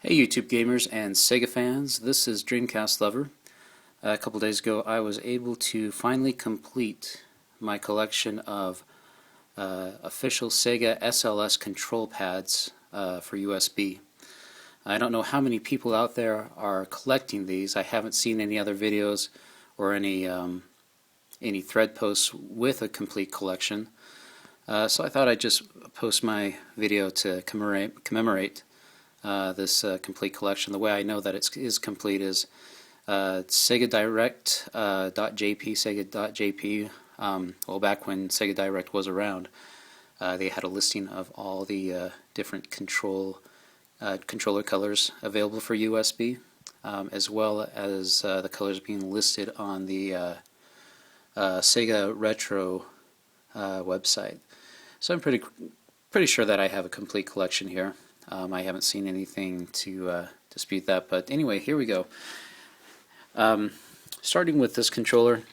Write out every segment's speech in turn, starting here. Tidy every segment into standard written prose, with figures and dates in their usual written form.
Hey YouTube gamers and Sega fans, this is Dreamcast Lover. A couple days ago I was able to finally complete my collection of official Sega SLS control pads for USB. I don't know how many people out there are collecting these. I haven't seen any other videos or any thread posts with a complete collection. So I thought I'd just post my video to commemorate this complete collection. The way I know that it is complete is Sega Direct.jp, Sega.jp. Well, back when Sega Direct was around, they had a listing of all the different controller colors available for USB, as well as the colors being listed on the Sega Retro website. So I'm pretty sure that I have a complete collection here. I haven't seen anything to dispute that, but anyway, here we go. Starting with this controller,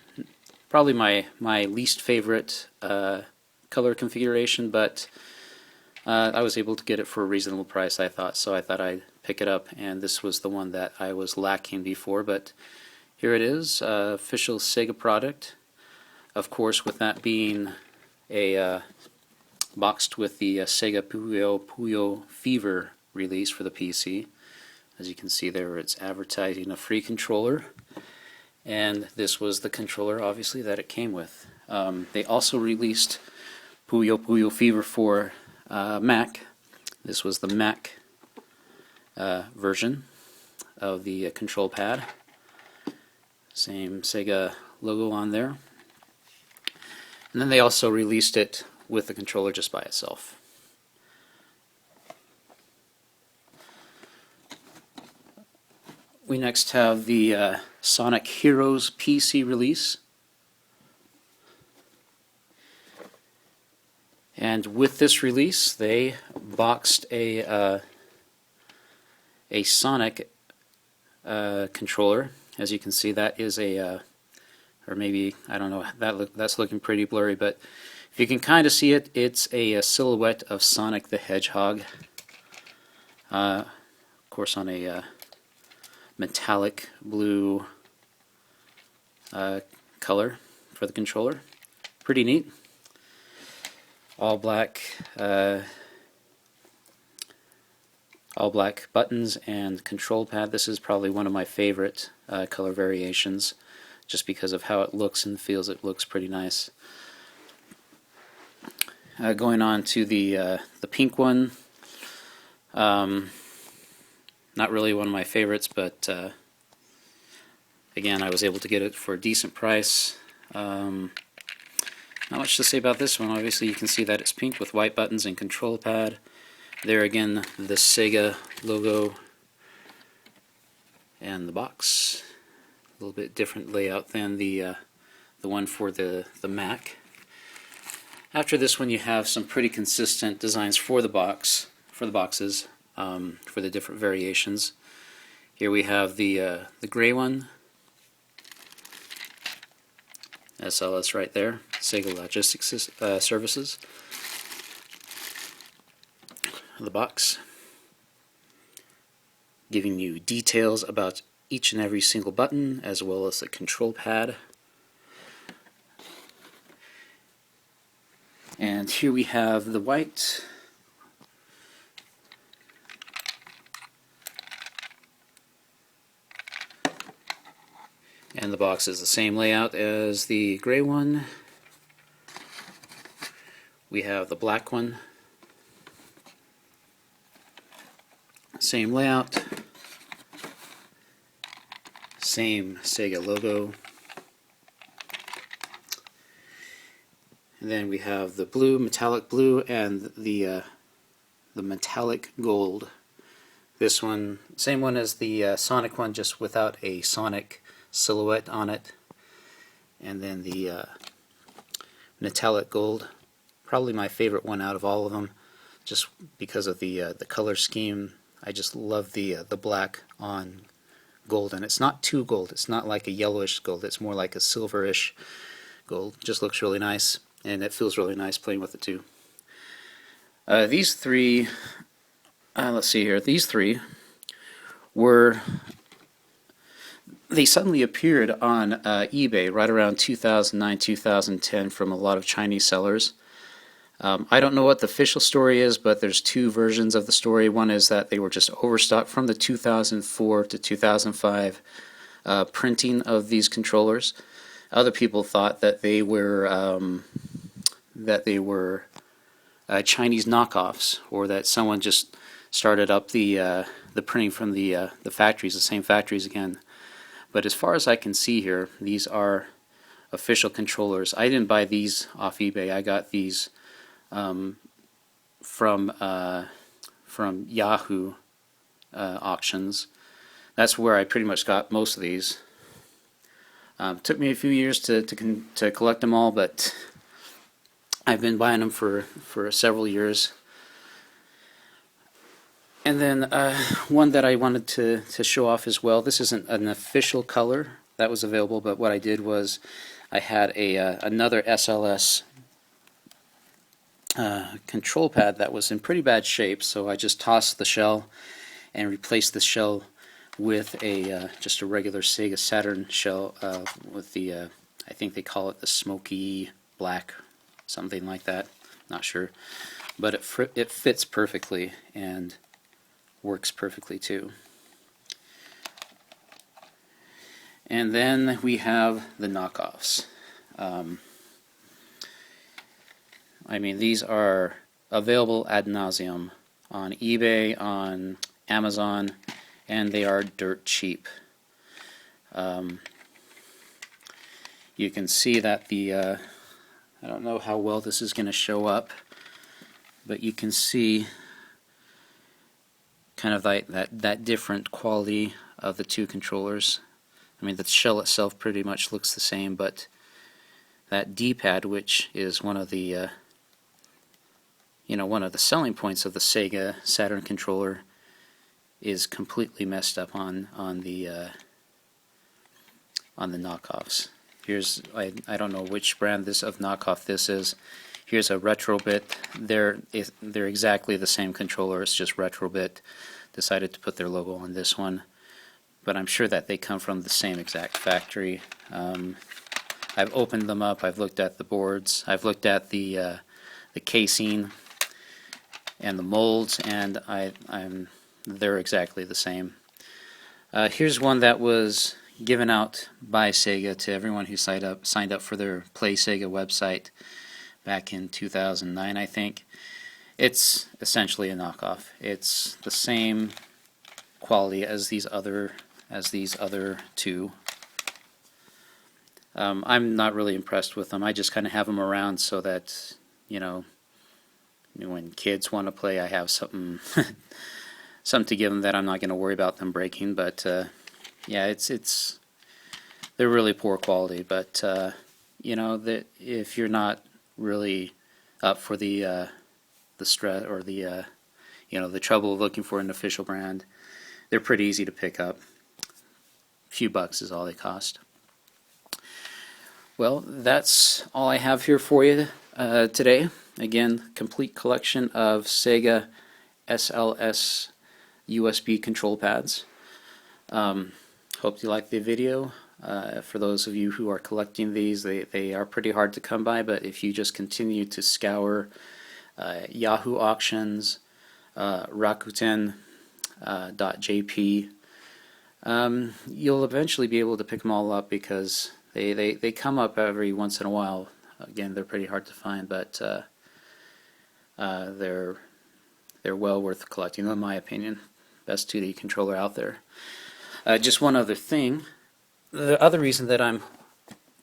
probably my least favorite color configuration, but I was able to get it for a reasonable price, I thought, so I thought I'd pick it up, and this was the one that I was lacking before, but here it is, official Sega product. Of course, with that being a boxed with the Sega Puyo Fever release for the PC. As you can see there, it's advertising a free controller, and this was the controller, obviously, that it came with. They also released Puyo Fever for Mac. This was the Mac version of the control pad. Same Sega logo on there. And then they also released it with the controller just by itself. We next have the Sonic Heroes PC release. And with this release, they boxed a Sonic controller. As you can see, that is a, or maybe, I don't know, that's looking pretty blurry, but if you can kind of see it, it's a silhouette of Sonic the Hedgehog. Of course, on a metallic blue color for the controller. Pretty neat. All black buttons and control pad. This is probably one of my favorite color variations, just because of how it looks and feels. It looks pretty nice. Going on to the pink one, not really one of my favorites, but again, I was able to get it for a decent price. Not much to say about this one. Obviously, you can see that it's pink with white buttons and control pad. There again, the Sega logo and the box. A little bit different layout than the one for the Mac. After this one, you have some pretty consistent designs for the boxes, for the different variations. Here we have the gray one, SLS right there, Sega Logistics Services. The box, giving you details about each and every single button, as well as the control pad. And here we have the white. And the box is the same layout as the gray one. We have the black one. Same layout. Same Sega logo. And then we have the blue, metallic blue, and the metallic gold. This one, same one as the Sonic one, just without a Sonic silhouette on it. And then the metallic gold, probably my favorite one out of all of them, just because of the color scheme. I just love the black on gold, and it's not too gold. It's not like a yellowish gold. It's more like a silverish gold. Just looks really nice. And it feels really nice playing with it too. These three, let's see here, these three were, they suddenly appeared on eBay right around 2009, 2010 from a lot of Chinese sellers. I don't know what the official story is, but there's two versions of the story. One is that they were just overstocked from the 2004 to 2005 printing of these controllers. Other people thought that they were Chinese knockoffs, or that someone just started up the printing from the factories, the same factories again. But as far as I can see here, these are official controllers. I didn't buy these off eBay. I got these from Yahoo auctions. That's where I pretty much got most of these. Took me a few years to collect them all, but I've been buying them for several years. And then one that I wanted to show off as well. This isn't an official color that was available, but what I did was I had another SLS control pad that was in pretty bad shape, so I just tossed the shell and replaced the shell with just a regular Sega Saturn shell with the I think they call it the smoky black, something like that, not sure, but it fits perfectly and works perfectly too. And then we have the knockoffs. I mean, these are available ad nauseum on eBay, on Amazon, and they are dirt cheap. You can see that I don't know how well this is going to show up, but you can see kind of like that different quality of the two controllers. I mean, the shell itself pretty much looks the same, but that D-pad, which is one of the one of the selling points of the Sega Saturn controller, is completely messed up on the knockoffs. Here's I don't know which brand of knockoff this is. Here's a Retrobit. They're exactly the same controller. It's just Retrobit decided to put their logo on this one, but I'm sure that they come from the same exact factory. I've opened them up. I've looked at the boards. I've looked at the casing and the molds, and they're exactly the same. Here's one that was given out by Sega to everyone who signed up for their Play Sega website back in 2009, I think. It's essentially a knockoff. It's the same quality as these other two. I'm not really impressed with them. I just kind of have them around so that, when kids want to play, I have something something to give them that I'm not going to worry about them breaking. But yeah, they're really poor quality. But if you're not really up for the stress or the trouble of looking for an official brand, they're pretty easy to pick up. A few bucks is all they cost. Well, that's all I have here for you today. Again, complete collection of Sega SLS USB control pads. Hope you liked the video. For those of you who are collecting these, they are pretty hard to come by, but if you just continue to scour Yahoo auctions, Rakuten.jp, you'll eventually be able to pick them all up, because they come up every once in a while. Again, they're pretty hard to find, but they're well worth collecting, in my opinion. Best 2D controller out there. Just one other thing. The other reason that I'm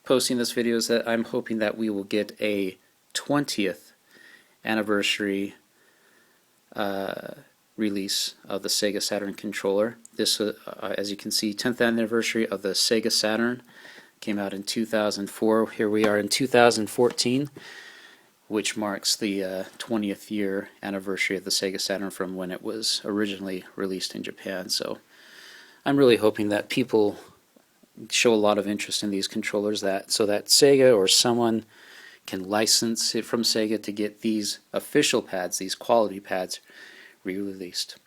posting this video is that I'm hoping that we will get a 20th anniversary release of the Sega Saturn controller. This, as you can see, 10th anniversary of the Sega Saturn. Came out in 2004. Here we are in 2014, which marks the 20th year anniversary of the Sega Saturn from when it was originally released in Japan. So I'm really hoping that people show a lot of interest in these controllers, so that Sega or someone can license it from Sega to get these official pads, these quality pads, re-released.